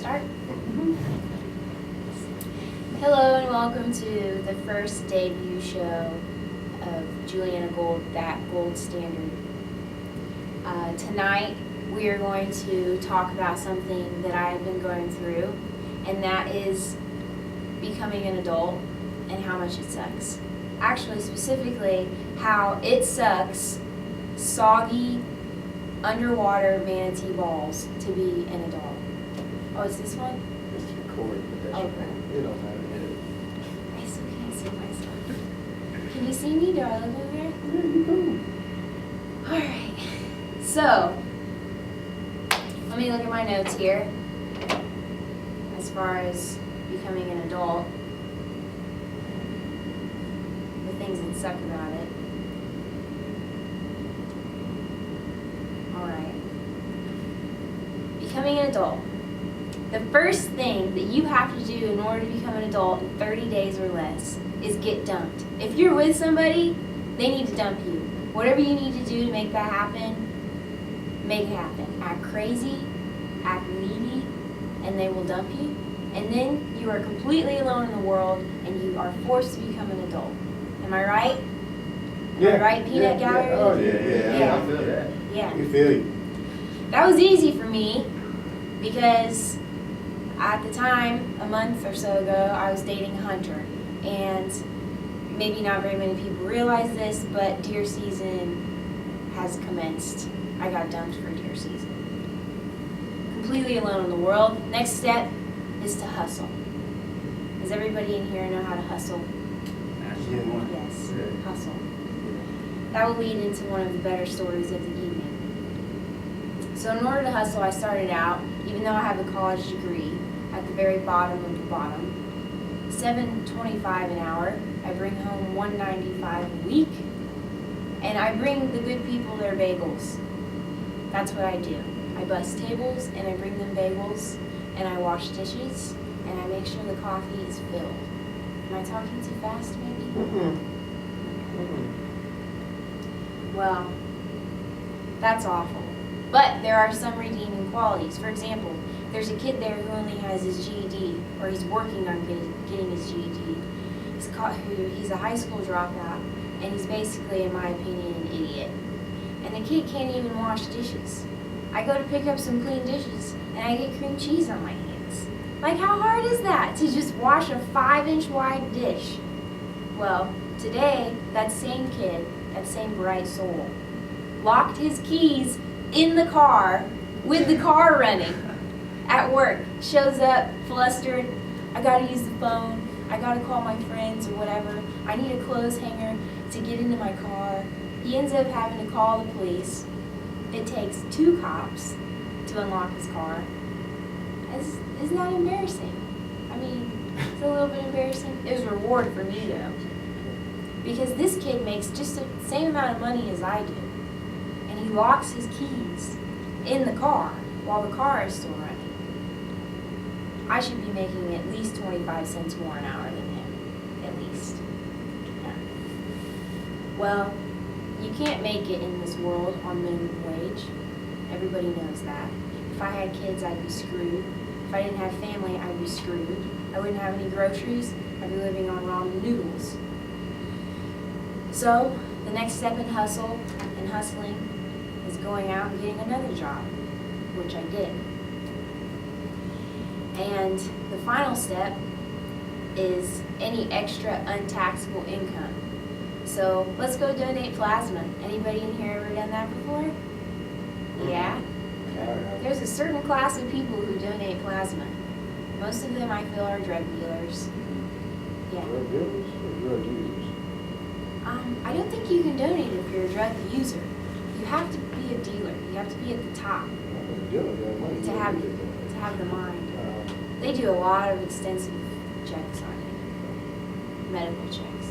Start? Hello and welcome to the first debut show of Julianna Gold, that gold standard. Tonight we are going to talk about something that I have been going through, and that is becoming an adult and how much it sucks. Actually, specifically, how it sucks soggy underwater manatee balls to be an adult. Oh, is this one? It's recorded, but that's Okay. it don't matter. I still can't see myself. Can you see me? Do I look over there? Yeah, you go. Alright. So, let me look at my notes here. As far as becoming an adult. The things that suck about it. Alright. Becoming an adult. The first thing that you have to do in order to become an adult in 30 days or less is get dumped. If you're with somebody, they need to dump you. Whatever you need to do to make that happen, make it happen. Act crazy, act needy, and they will dump you. And then you are completely alone in the world and you are forced to become an adult. Am I right? Am I right, Peanut Gallery? Yeah. Oh, yeah. I feel that. Yeah. We feel you. That was easy for me because at the time, a month or so ago, I was dating a hunter. And maybe not very many people realize this, but deer season has commenced. I got dumped for deer season. Completely alone in the world. Next step is to hustle. Does everybody in here know how to hustle? Absolutely. Yes, Yeah. hustle. That will lead into one of the better stories of the evening. So in order to hustle, I started out, even though I have a college degree, at the very bottom of the bottom. $7.25 an hour. I bring home $1.95 a week. And I bring the good people their bagels. That's what I do. I bus tables and I bring them bagels and I wash dishes and I make sure the coffee is filled. Am I talking too fast maybe? Well, that's awful. But there are some redeeming qualities. For example, there's a kid there who only has his GED, or he's working on getting his GED. He's a high school dropout, and he's basically, in my opinion, an idiot. And the kid can't even wash dishes. I go to pick up some clean dishes, and I get cream cheese on my hands. Like, how hard is that to just wash a 5-inch wide dish? Well, today, that same kid, that same bright soul, locked his keys in the car with the car running at work. Shows up flustered. I gotta use the phone. I gotta call my friends or whatever. I need a clothes hanger to get into my car. He ends up having to call the police. It takes 2 cops to unlock his car. Isn't that embarrassing? I mean, it's a little bit embarrassing. It was a reward for me though. Because this kid makes just the same amount of money as I do. And he locks his keys in the car while the car is still running. I should be making at least 25 cents more an hour than him. At least. Yeah. Well, you can't make it in this world on minimum wage. Everybody knows that. If I had kids, I'd be screwed. If I didn't have family, I'd be screwed. I wouldn't have any groceries. I'd be living on ramen noodles. So, the next step in hustling, is going out and getting another job, which I did. And the final step is any extra untaxable income. So let's go donate plasma. Anybody in here ever done that before? Yeah? There's a certain class of people who donate plasma. Most of them I feel are drug dealers. Yeah. Drug dealers or drug users? I don't think you can donate if you're a drug user. You have to be a dealer. You have to be at the top to have the mind. They do a lot of extensive checks on you, medical checks.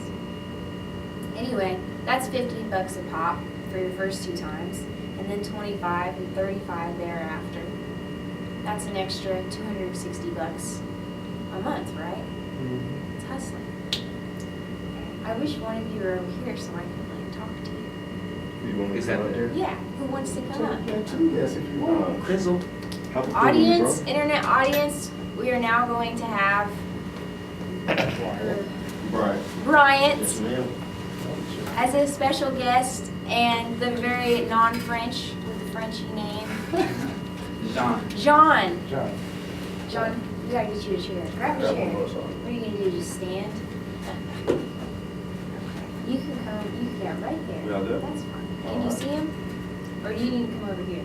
Anyway, that's $50 a pop for your first 2 times, and then $25 and $35 thereafter. That's an extra $260 a month, right? Mm-hmm. It's hustling. I wish one of you were over here so I could talk to you. You want Is that right there? Yeah, who wants to come up? Yes, if you want. Crizzle. How about Audience, you, internet audience, we are now going to have Right. Bryant Yes, ma'am. as a special guest and the very non-French with the Frenchy name, John. John. John. John, we gotta get you a chair. Grab a Grab chair. one more, sorry. What are you gonna do? Just stand? You can come. You can get right there. We all good? That's fine. Can you Alright. see him, or do you need to come over here?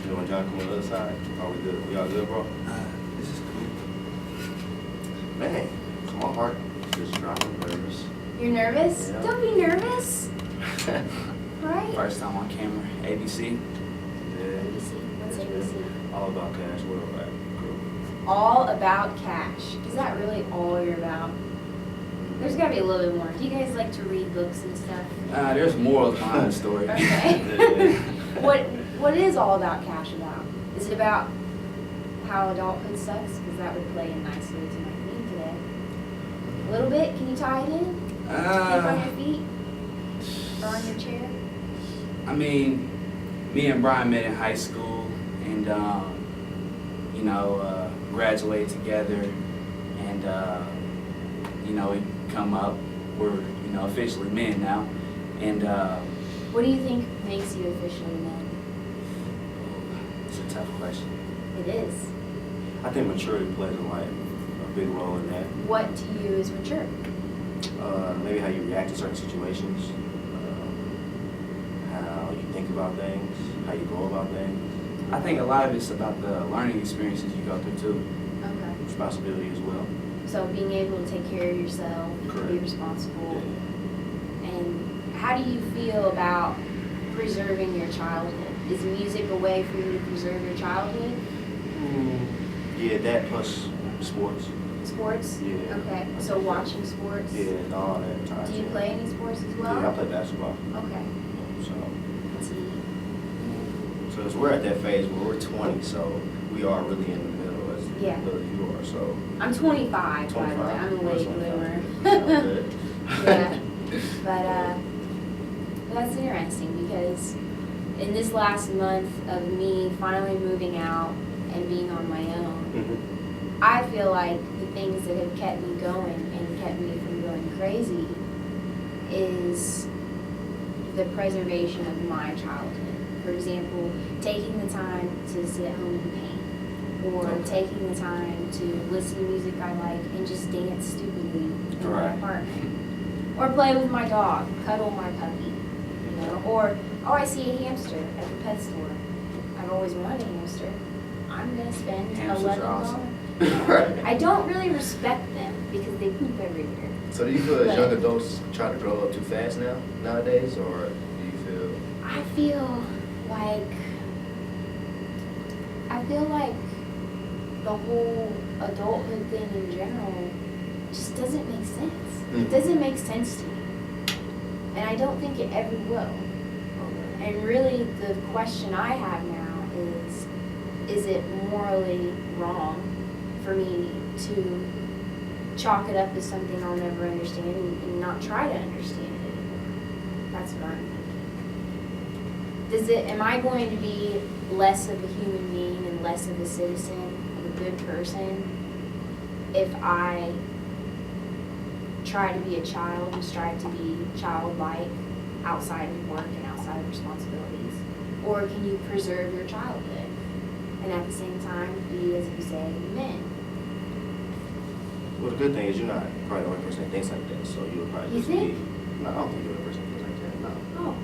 You want John to come on the other side? Are we good? We all good, bro? This is cool. Man, my heart just dropping nervous. You're nervous? Yeah. Don't be nervous. Right? First time on camera, ABC. Yeah. ABC. What's ABC? All about cash. Where we're at. Cool. All about cash. Is that really all you're about? There's gotta be a little bit more. Do you guys like to read books and stuff? There's more behind the story. Okay. What is all about cash about? Is it about how adulthood sucks? Because that would play in nicely to my theme today. A little bit. Can you tie it in? Keep on your feet. Or on your chair. I mean, me and Brian met in high school, and graduated together, and we come up. We're officially men now, and What do you think makes you officially men? it's a tough question. It is. I think maturity plays a big role in that. What to you is mature? Maybe how you react to certain situations, how you think about things, how you go about things, I think a lot of it's about the learning experiences you go through too. Okay. responsibility as well. So being able to take care of yourself, Correct. be responsible. Yeah. And how do you feel about preserving your childhood? Is music a way for you to preserve your childhood? Yeah, that plus sports. Sports? Yeah. Okay, so watching sports? Yeah, and all that time. Do you play any sports as well? Yeah, I play basketball. Okay. So, T. so as we're at that phase where we're 20, so we are really in the middle as Yeah. you are. So I'm 25, by the way. 25. I'm a late 25. bloomer. Sounds good. Yeah. But that's interesting because in this last month of me finally moving out and being on my own, Mhm. I feel like the things that have kept me going and kept me from going crazy is the preservation of my childhood. For example, taking the time to sit at home and paint, or Okay. taking the time to listen to music I like and just dance stupidly in my Right. apartment, or play with my dog, cuddle my puppy, or oh, I see a hamster at the pet store. I've always wanted a hamster. I'm gonna spend Hamsters are $11. awesome. Right. I don't really respect them because they poop everywhere. So do you feel But- as young adults try to grow up too fast nowadays, or do you feel? I feel like the whole adulthood thing in general just doesn't make sense. It Mhm. doesn't make sense to me. And I don't think it ever will. Okay. And really the question I have now is it morally wrong for me to chalk it up as something I'll never understand and not try to understand it anymore? That's what I'm thinking. Am I going to be less of a human being and less of a citizen, of a good person, if I try to be a child and strive to be childlike outside of work and outside of responsibilities? Or can you preserve your childhood and at the same time be, as you say, men? Well, the good thing is you're not probably the only person that thinks like that, so you'll probably You just think? be. No, I don't think you're the person that thinks like that. No. Oh,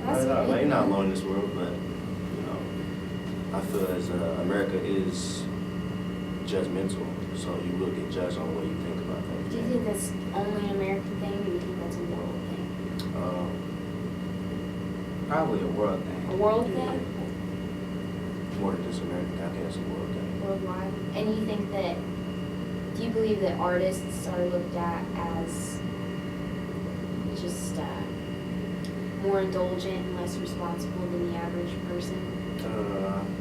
that's Like, great. you're not alone in this world, but I feel as America is judgmental, so you will get judged on what you think about things. Do you think that's only an American thing, or do you think that's a world thing? Probably a world thing. A world Yeah. thing? More than just American, I think it's a world thing. Worldwide? And you think that, do you believe that artists are looked at as just more indulgent and less responsible than the average person?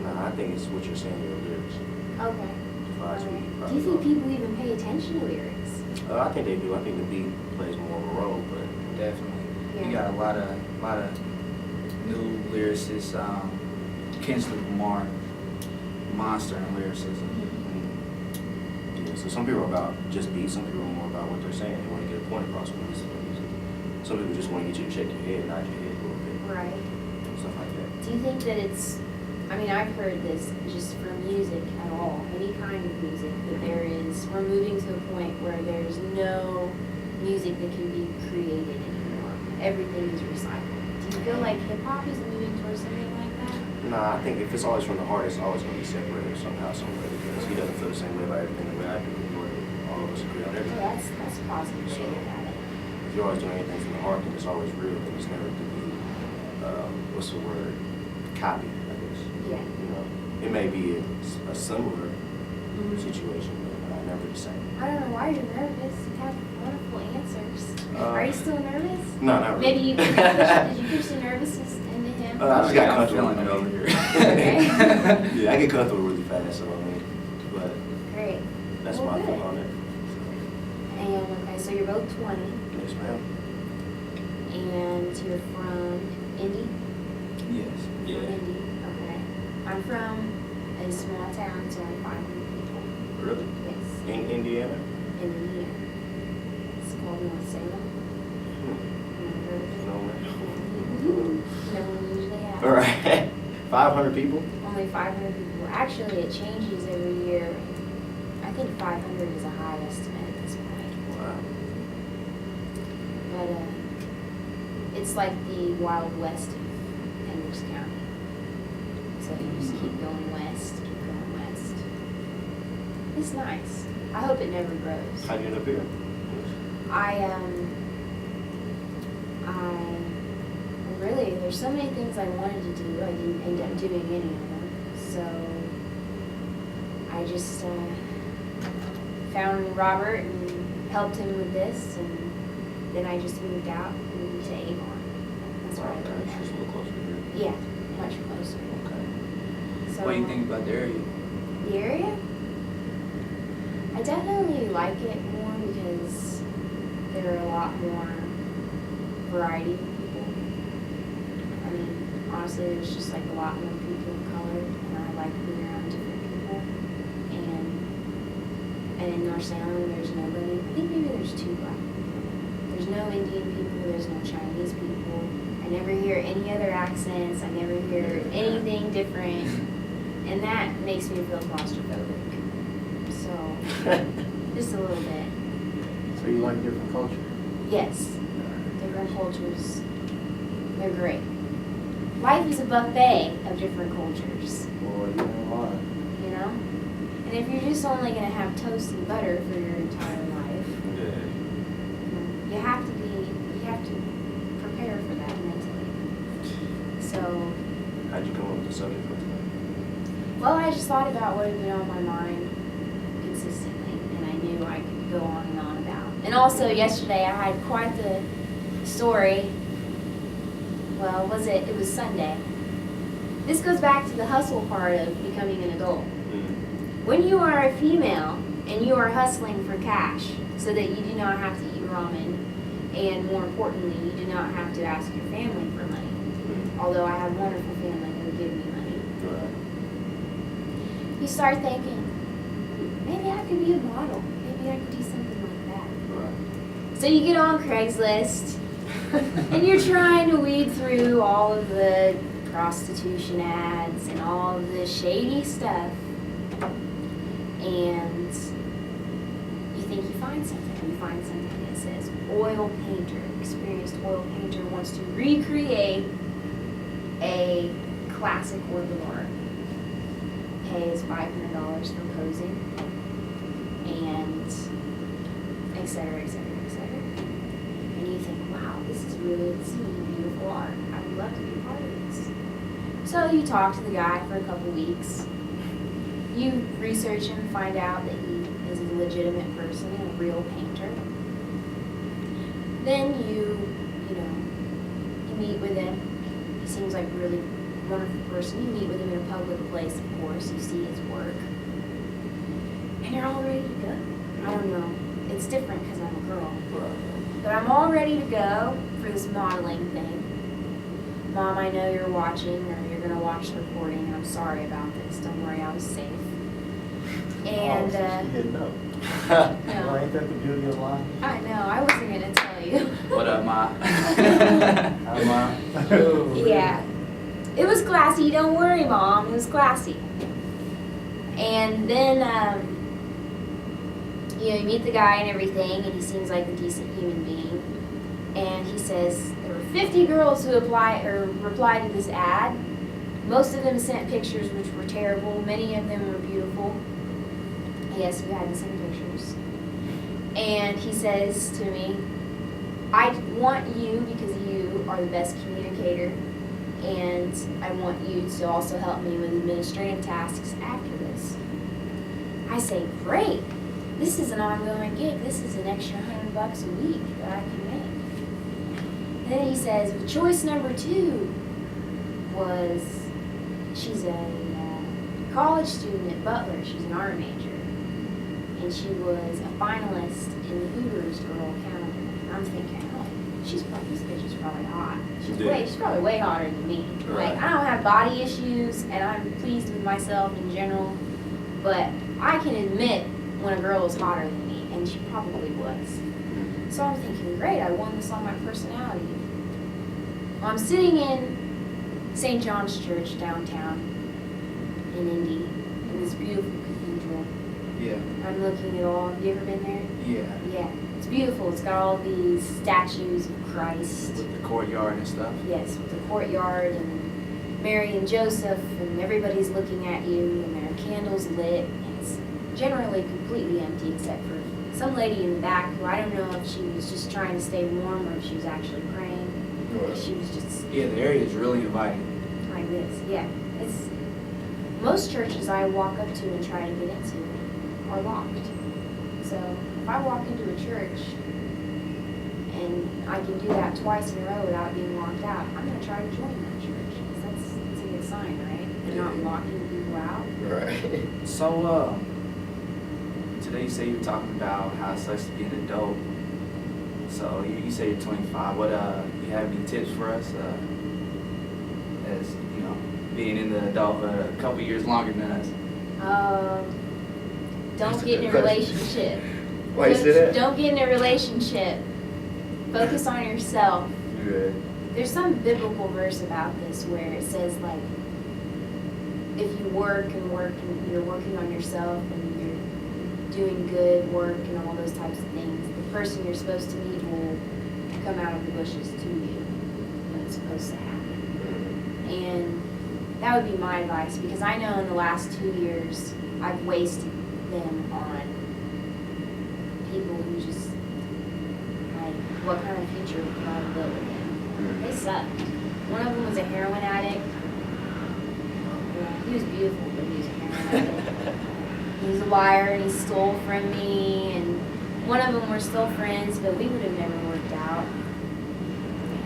Nah, I think it's what you're saying in your lyrics. Okay. Advise me, Do you probably think not. people even pay attention to lyrics? I think they do. I think the beat plays more of a role, but Definitely. Yeah. You got a lot of new lyricists, Kendrick Lamar. monster in lyricism. Yeah, so some people are about just beats, some people are more about what they're saying. They want to get a point across when they listen to music. Some people just want to get you to shake your head, nod your head a little bit, Right. stuff like that. Do you think that it's, I mean, I've heard this just for music at all, any kind of music, that there is, we're moving to a point where there's no music that can be created anymore. Everything is recycled. Do you feel like hip hop is moving towards something like that? Nah, I think if it's always from the heart, it's always going to be separated somehow, some way, because he doesn't feel the same way about everything the way I do, or all of us agree on Well, everything. that's a positive way to look at it. If you're always doing anything from the heart, then it's always real, and it's never to be, what's the word, copied, I guess. Yeah. You know, it may be a similar situation, but never the same. I don't know why you're nervous. You have wonderful answers. Are you still nervous? No, not really. Maybe you did you push the nervousness into him? I just got I'm comfortable. feeling it over here. Okay. Yeah, I get comfortable really fast, so I mean, but Great. that's Well, my good. thing on it. And okay, so you're both 20, Yes, ma'am. and you're from Indy. Yes. Yeah. From Indy. Okay. I'm from a small town. It's only 500 people. Really? Yes. In Indiana? In Indiana. It's called North Salem. Never heard of it? No, man. No one usually has. All right. 500 people? Only 500 people. Actually, it changes every year. I think 500 is a high estimate at this point. Wow. But it's like the Wild West of Hendricks County. So you just keep going west, keep going west. It's nice. I hope it never grows. How'd you end up here? Really, there's so many things I wanted to do. I didn't end up doing any of them. So I just found Robert and helped him with this, and then I just moved out, moved to Avon. That's where I Okay, live it's just a now. little closer here. Yeah, much closer. Okay. So What do you think about the area? the area? I definitely like it more because there are a lot more variety of people. I mean, honestly, there's just like a lot more people of color, and I like being around different people. And in North Salem, there's nobody. I think maybe there's 2 black people. There's no Indian people. There's no Chinese people. I never hear any other accents. I never hear anything different, and that makes me feel claustrophobic. So, just a little bit. So you like different culture? Yes, different cultures. They're great. Life is a buffet of different cultures, Boy, you ain't lying. you know? And if you're just only going to have toast and butter for your entire life, Yeah. you have to prepare for that mentally. So, How'd you come up with the subject for tonight? well, I just thought about what had been on my mind consistently, and I knew I could go on and on about. And also, yesterday I had quite the story. Well, it was Sunday. This goes back to the hustle part of becoming an adult. When you are a female and you are hustling for cash so that you do not have to eat ramen, and more importantly, you do not have to ask your family for money. Although I have a wonderful family who give me money. Right. You start thinking, maybe I could be a model. Maybe I could do something like that. Right. So you get on Craigslist and you're trying to weed through all of the prostitution ads and all of the shady stuff. And you think you find something. You find something that says oil painter, experienced oil painter wants to recreate a classic work of art. Pays $500 for posing, and et cetera, et cetera, et cetera. And you think, wow, this is really beautiful art. I would love to be a part of this. So you talk to the guy for a couple weeks. You research him, find out that he is a legitimate person and a real painter. Then you meet with him. He seems like a really wonderful person. You meet with him in a public place, of course. You see his work. And you're all ready to go. I don't know. It's different because I'm a girl. Right. But I'm all ready to go for this modeling thing. Mom, I know you're watching, or you're gonna watch the recording, and I'm sorry about this. Don't worry, I was safe. And She didn't know. no. Well, ain't that the beauty of life? I know, I wasn't gonna tell you. What up, Ma? Hi, Mom. Yeah. It was classy, don't worry, Mom. It was classy. And then, you meet the guy and everything, and he seems like a decent human being. And he says there were 50 girls who replied to this ad. Most of them sent pictures which were terrible. Many of them were beautiful. Yes, you had to send pictures. And he says to me, I want you because you are the best communicator, and I want you to also help me with administrative tasks after this. I say, great. This is an ongoing gig. This is an extra $100 a week that I can make. And then he says, choice number 2 was, she's a college student at Butler. She's an art major. And she was a finalist in the Hooters Girl Calendar. And I'm thinking, oh, this bitch is probably hot. She's probably way hotter than me. Right. Like, I don't have body issues, and I'm pleased with myself in general. But I can admit when a girl is hotter than me, and she probably was. So I'm thinking, great, I won this on my personality. Well, I'm sitting in St. John's Church downtown in Indy, in this beautiful cathedral. Yeah. I'm looking at all, have you ever been there? Yeah. Yeah, it's beautiful. It's got all these statues of Christ. With the courtyard and stuff. Yes, with the courtyard and Mary and Joseph, and everybody's looking at you, and there are candles lit, and it's generally completely empty except for some lady in the back who I don't know if she was just trying to stay warm or if she was actually praying. She was just Yeah, the area is really inviting. like this. Yeah, it's most churches I walk up to and try to get into are locked. So if I walk into a church and I can do that twice in a row without being locked out, I'm going to try to join that church. 'Cause that's a good sign, right? They're not locking people out. Right. So, today you say you're talking about how it sucks to be an adult. So you say you're 25. What you have any tips for us? As you know, being in the adulthood a couple years longer than us. Don't That's a get in a good question. relationship. Why you say that? Don't get in a relationship. Focus on yourself. Yeah. There's some biblical verse about this where it says, like, if you work and you're working on yourself and you're doing good work and all those types of things, the person you're supposed to meet will come out of the bushes to you when it's supposed to happen. And that would be my advice, because I know in the last 2 years I've wasted them on people who just, like, what kind of future would I build with them? They sucked. One of them was a heroin addict. Yeah, he was beautiful, but he was a heroin addict. He was a liar and he stole from me, and one of them we're still friends, but we would have never worked out.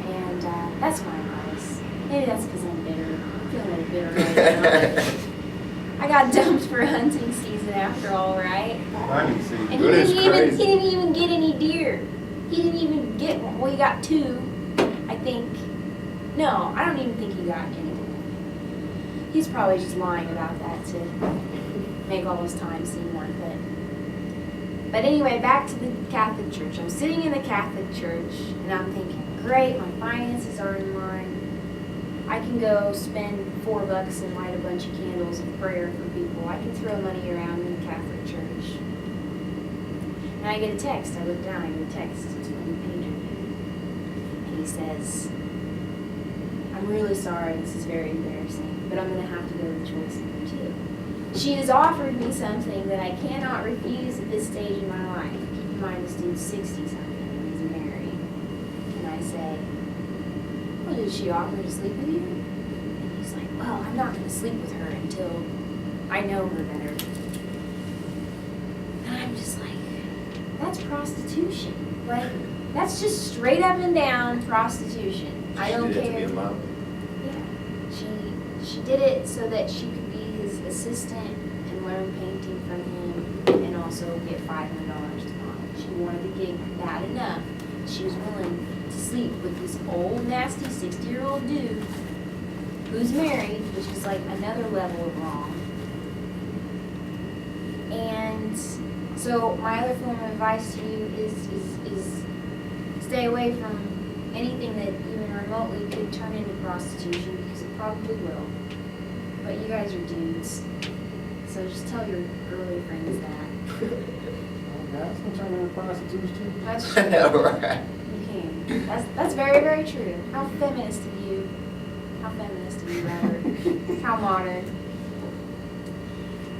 And that's my advice. Maybe that's because I'm bitter. I'm feeling a little bitter right now. I got dumped for hunting season after all, right? I can see. And he That is didn't crazy. even get any deer. He didn't even get one. Well, he got 2, I think. No, I don't even think he got any. He's probably just lying about that to make all his time seem worth it. But anyway, back to the Catholic Church. I'm sitting in the Catholic Church, and I'm thinking, great, my finances are in line. I can go spend $4 and light a bunch of candles of prayer for people. I can throw money around in the Catholic Church. And I get a text. I look down, I get a text. It's from the painter. And he says, I'm really sorry, this is very embarrassing, but I'm going to have to go with choice number 2. She has offered me something that I cannot refuse at this stage in my life. Keep in mind, this dude's 60-something and he's married. And I say, well, did she offer to sleep with you? And he's like, well, I'm not going to sleep with her until I know her better. And I'm just like, that's prostitution. Like, that's just straight up and down prostitution. I don't She did it to care. be a mom. Yeah, she did it so that she could be his assistant and learn painting from him and also get $500 a month. She wanted the gig bad enough she was willing to sleep with this old, nasty 60-year-old dude who's married, which is like another level of wrong. And so my other form of advice to you is stay away from anything that even remotely could turn into prostitution, because it probably will. But you guys are dudes, so just tell your girly friends that. Guys can turn into prostitutes too. That's true. Right. You can. That's very, very true. How feminist of you. How feminist of you, Robert. How modern.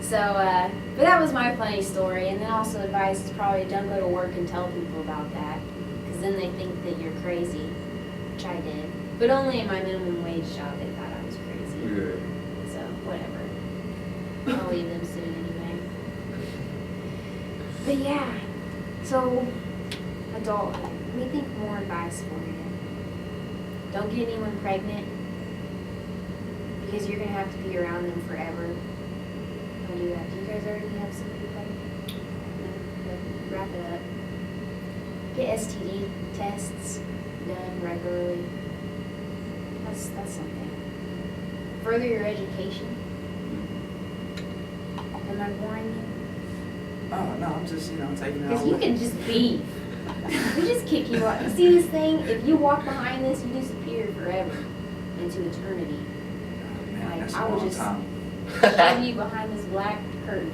So, but that was my funny story. And then also advice is probably don't go to work and tell people about that, because then they think that you're crazy, which I did. But only in my minimum wage job they thought I was crazy. Yeah. So, whatever. I'll leave them soon anyway. But yeah, so adulthood. Let me think more advice for you. Don't get anyone pregnant, because you're gonna have to be around them forever. Don't do that. Do you guys already have somebody pregnant? No? Good. Wrap it up. Get STD tests done regularly. That's something. Further your education. Am I boring you? Oh, no, I'm just, taking it Because all you in. can just be. We just kick you out. You see this thing? If you walk behind this, you disappear forever into eternity. Man, Like, that's I a will long just time. shove you behind this black curtain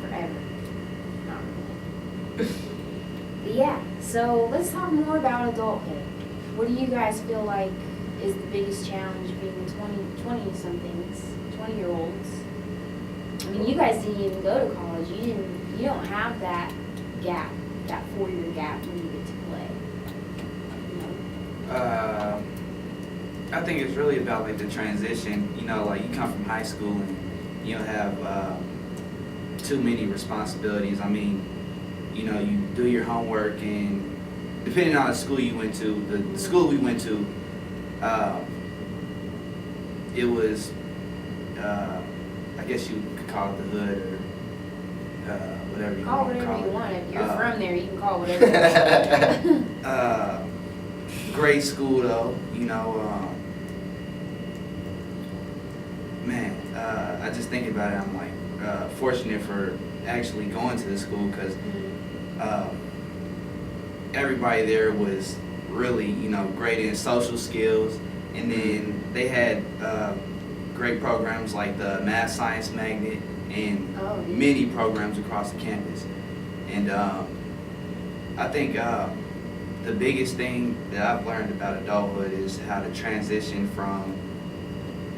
forever. Not really. But yeah, so let's talk more about adulthood. What do you guys feel like is the biggest challenge being 20-somethings, 20-year-olds? I mean, you guys didn't even go to college. You don't have that gap, that 4-year gap when you get to play. You know? I think it's really about like the transition. Like you come from high school and you don't have too many responsibilities. I mean, you do your homework, and depending on the school you went to, the school we went to, it was, I guess you could call it the hood, or whatever you Call want to whatever call you it. want. If you're from there, you can call whatever you want. Great school though, man, I just think about it, I'm like fortunate for actually going to the school, because everybody there was really, great in social skills, and then they had great programs like the Math Science Magnet and Oh, yeah. many programs across the campus. And I think the biggest thing that I've learned about adulthood is how to transition from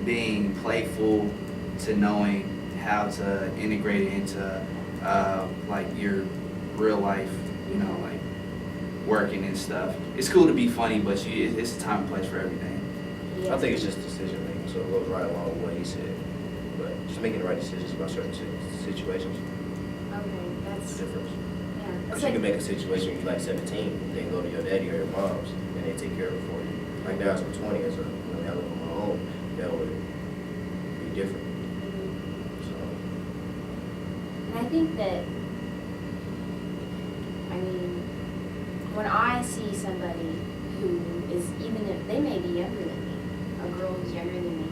being playful to knowing how to integrate it into like your real life, like working and stuff. It's cool to be funny, but it's a time and place for everything. Yeah. I think it's just decision making, so it goes right along with what he said. But just making the right decisions about certain situations Okay, is that's, the difference. yeah. Because That's you like, can make a situation when you're like 17, and then go to your daddy or your mom's, and they take care of it for you. Like now as I'm 20, as a, I live on my own, that would be different. So, and I think that, I mean, when I see somebody who is, even if they may be younger than me, a girl who's younger than me,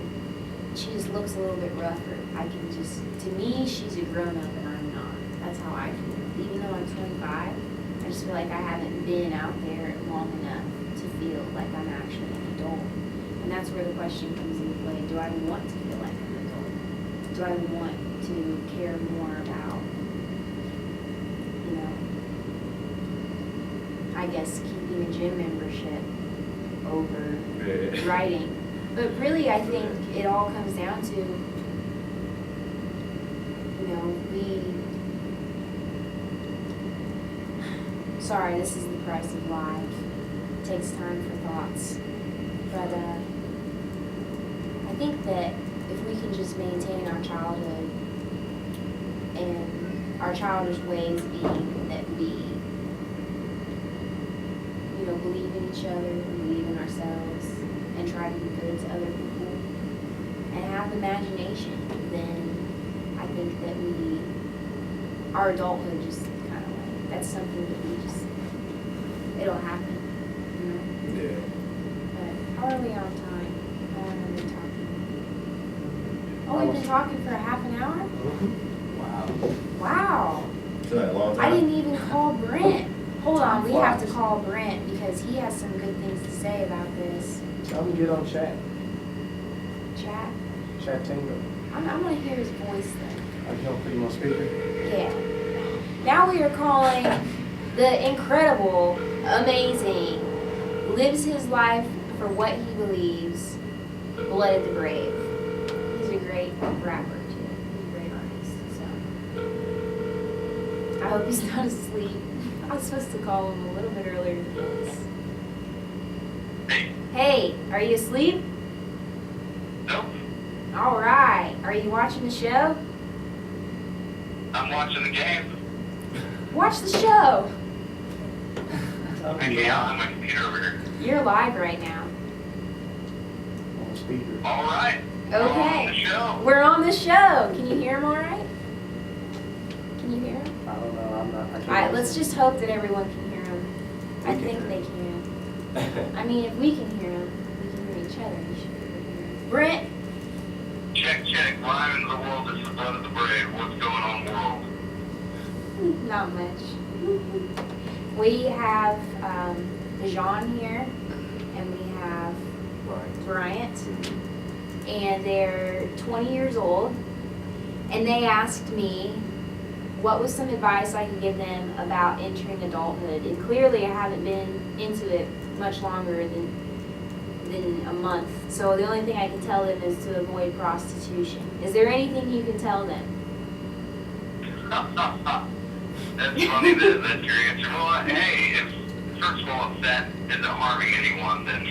she just looks a little bit rougher. I can just, to me, she's a grown up and I'm not. That's how I feel. Even though I'm 25, I just feel like I haven't been out there long enough to feel like I'm actually an adult. And that's where the question comes into play. Do I want to feel like an adult? Do I want to care more about, I guess, keeping a gym membership over writing? But really, I think it all comes down to, sorry, this is the price of life. It takes time for thoughts. But I think that if we can just maintain our childhood, and our childish ways being that we, believe in each other, believe in ourselves, and try to be good to other people, and have imagination, then I think that our adulthood just kind of like, that's something that it'll happen. Yeah. But how are we on time? How long have we been talking? Oh, we've been talking for a half an hour? Wow. Wow. It's not a long I time. didn't even call Brent. Hold on, Time we have to flies. call Brent because he has some good things to say about this. Tell them to get on chat. Chat. Chat Tingo. I'm gonna hear his voice then. I can put him on speaker. Yeah. Now we are calling the incredible, amazing, lives his life for what he believes, Blooded the Brave. He's a great rapper too. He's a great artist. So I hope he's not asleep. I was supposed to call him a little bit earlier than this. Hey, are you asleep? Nope. All right. Are you watching the show? I'm watching the game. Watch the show. Okay, I'm on my computer over here. You're live right now. On speaker. All right. We're on the Okay. show. We're on the show. Can you hear him all right? Can you hear him? I don't know. I can't. All right, let's just hope that everyone can hear him. I We can think hear they him. can. I mean, if we can hear him, we can hear each other. You should be able to hear him. Brent, Check, check. Live in the world is the blood of the brave. What's going on, world? not much. We have Jean here, and we have Right. Bryant, and they're 20 years old, and they asked me what was some advice I could give them about entering adulthood. And clearly I haven't been into it much longer than a month. So the only thing I can tell them is to avoid prostitution. Is there anything you can tell them? That's funny that's your answer. Well, hey, if first of all, if that isn't harming anyone, then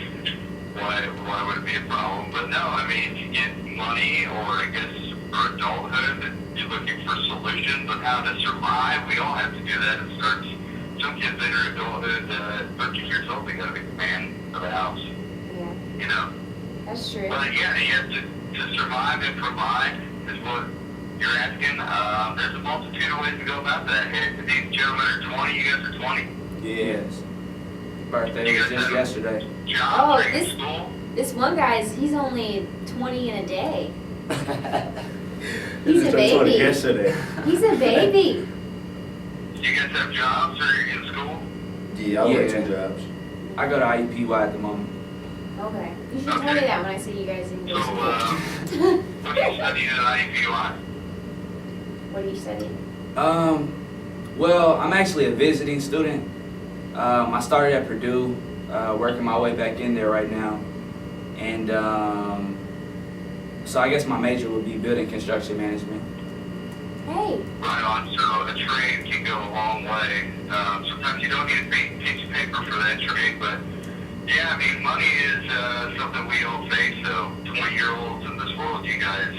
why would it be a problem? But no, I mean, if you get money or I guess for adulthood, and you're looking for solutions on how to survive, we all have to do that. It starts. Some kids enter adulthood at 13 years old. They gotta be the man of the house. Yeah, You know. that's true. But yeah, you have to survive and provide is what you're asking. There's a multitude of ways to go about that. Hey, these gentlemen are 20. You guys are 20. Yes. Birthday was just yesterday. Jobs, Oh, are you in this- school? This one he's only 20 in a day. He He's just a turned 20 baby. yesterday. He's a baby. Do you guys have jobs or are you in school? Yeah, I work Yeah. 2 jobs. I go to IUPY at the moment. Okay. You should tell me that when I say you guys didn't So, go to school. what do you study at IUPUI? What are you studying? Well, I'm actually a visiting student. I started at Purdue, working my way back in there right now. And so I guess my major would be building construction management. Hey. Right on. So a trade can go a long way. Sometimes you don't get a piece of paper for that trade, but yeah, I mean, money is something we all face. So 20-year-olds in this world, you guys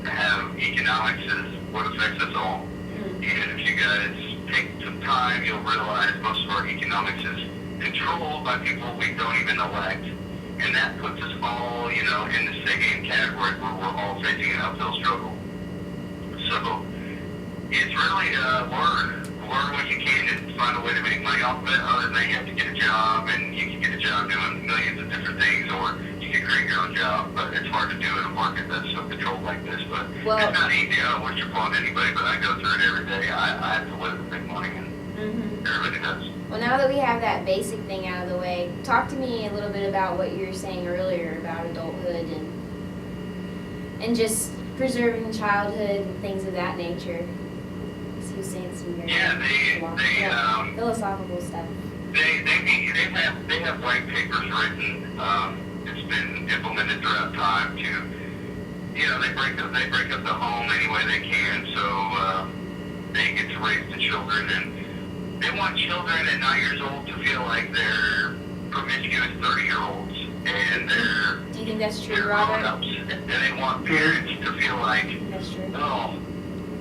have economics is what affects us all. And if you guys take some time, you'll realize most of our economics is controlled by people we don't even elect. And that puts us all, in the same category where we're all facing an uphill struggle. So it's really learn what you can and find a way to make money off of it. Other than that, you have to get a job, and you can get a job doing millions of different things, or you can create your own job. But it's hard to do in a market that's so controlled like this. But Well- it's not easy. I don't wish upon anybody, but I go through it every day. I have to live with big money, and everybody does. Well, now that we have that basic thing out of the way, talk to me a little bit about what you were saying earlier about adulthood and just preserving childhood and things of that nature. So you were saying some very philosophical stuff. They have white papers written. It's been implemented throughout time to, they break up the home any way they can. So they get to raise the children, and they want children at 9 years old to feel like they're promiscuous 30-year-olds, and they're Do you think that's true, they're Robert? grown-ups, and they want parents to feel like, That's true. oh.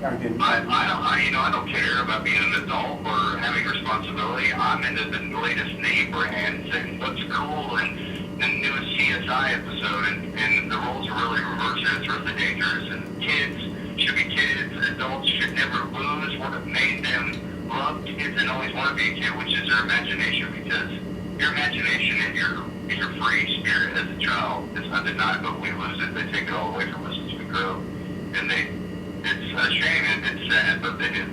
I can. I don't care about being an adult or having responsibility. I'm into the latest name brands and what's cool and the newest CSI episode, and the roles are really reversed. It's really dangerous. And kids should be kids. Adults should never lose what made them love kids and always want to be a kid, which is their imagination, because your imagination and your free spirit as a child is undeniable. We lose it. They take it all away from us as we grow. And it's a shame and it's sad, but they do.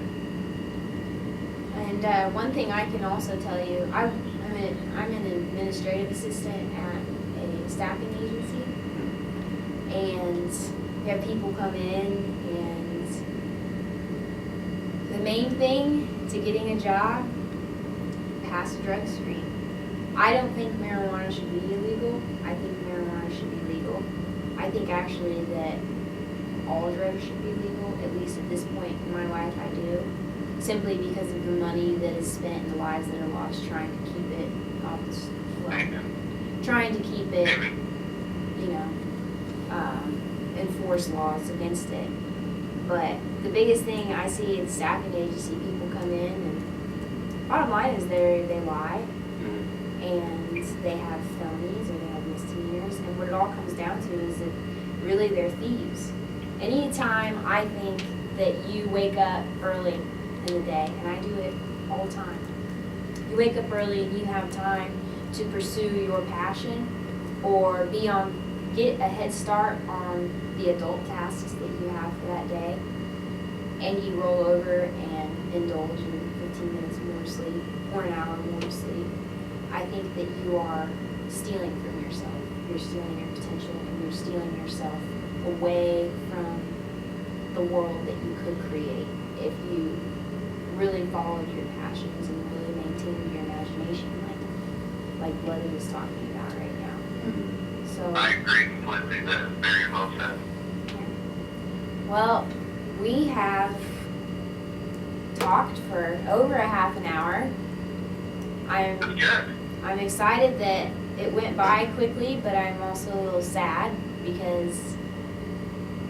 And one thing I can also tell you, I'm an administrative assistant at a staffing agency, and we have people come in, and the main thing to getting a job, pass a drug screen. I don't think marijuana should be illegal. I think marijuana should be legal. I think actually that all drugs should be legal, at least at this point in my life I do, simply because of the money that is spent and the lives that are lost trying to keep it off the trying to keep it, you know, enforce laws against it. But the biggest thing I see at the staffing agency, people come in and bottom line is they lie and they have felonies or they have misdemeanors, and what it all comes down to is that really they're thieves. Anytime I think that you wake up early in the day, and I do it all the time, you wake up early and you have time to pursue your passion or get a head start on the adult tasks that you have for that day, and you roll over and indulge in 15 minutes more sleep or an hour more sleep, I think that you are stealing from yourself. You're stealing your potential, and you're stealing yourself away from the world that you could create if you really followed your passions and really maintained your imagination like Bloody was talking about right now. So I agree completely. That's very well said. well, we have talked for over a half an hour. That's good. I'm excited that it went by quickly, but I'm also a little sad because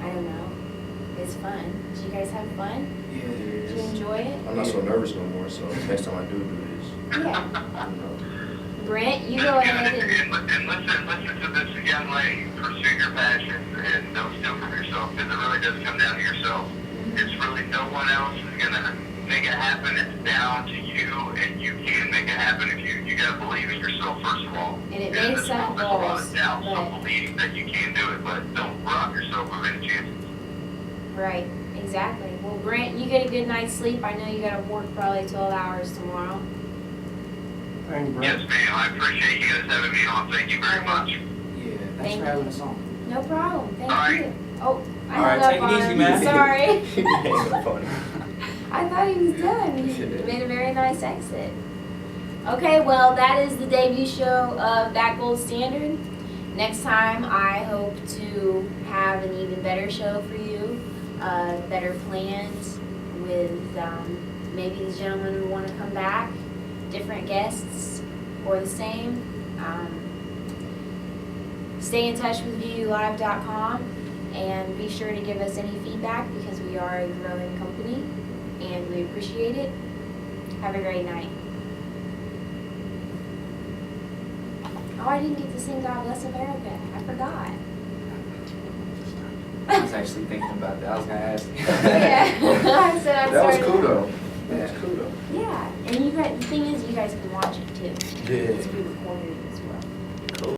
I don't know. It's fun. Did you guys have fun? Yeah, Did you enjoy it? I'm not so nervous no more, so next time I do this, Yeah. you know. Brent, you go ahead and And listen to this young lady. Pursue your passion and don't steal from yourself, because it really does come down to yourself. It's really no one else is gonna make it happen. It's down to you, and you can make it happen if you gotta believe in yourself first of all. And it in may this suck world, there's a lot balls, of doubt, so but believe that you can do it, but don't rob yourself of any chances. right, exactly. Well, Brent, you get a good night's sleep. I know you gotta work probably 12 hours tomorrow. Thank you, Brent. Yes, ma'am. I appreciate you guys having me on. Thank you very much. Yeah, Thank thanks for having us on. No problem. Thank All right. you. Oh, I All right, hung take up it on easy, him. man. Sorry. Ain't funny. I thought he was done. He made a very nice exit. Okay, well, that is the debut show of That Gold Standard. Next time, I hope to have an even better show for you, better planned with maybe the gentlemen who want to come back, different guests, or the same. Stay in touch with Viewyoulive.com and be sure to give us any feedback because we are a growing company and we appreciate it. Have a great night. Oh, I didn't get to sing God Bless America. I forgot. I was actually thinking about that. I was gonna ask you. Yeah, I said I That was started. cool though. That was cool though. Yeah, and you guys, the thing is, you guys can watch it too. Yeah. It's pre-recorded.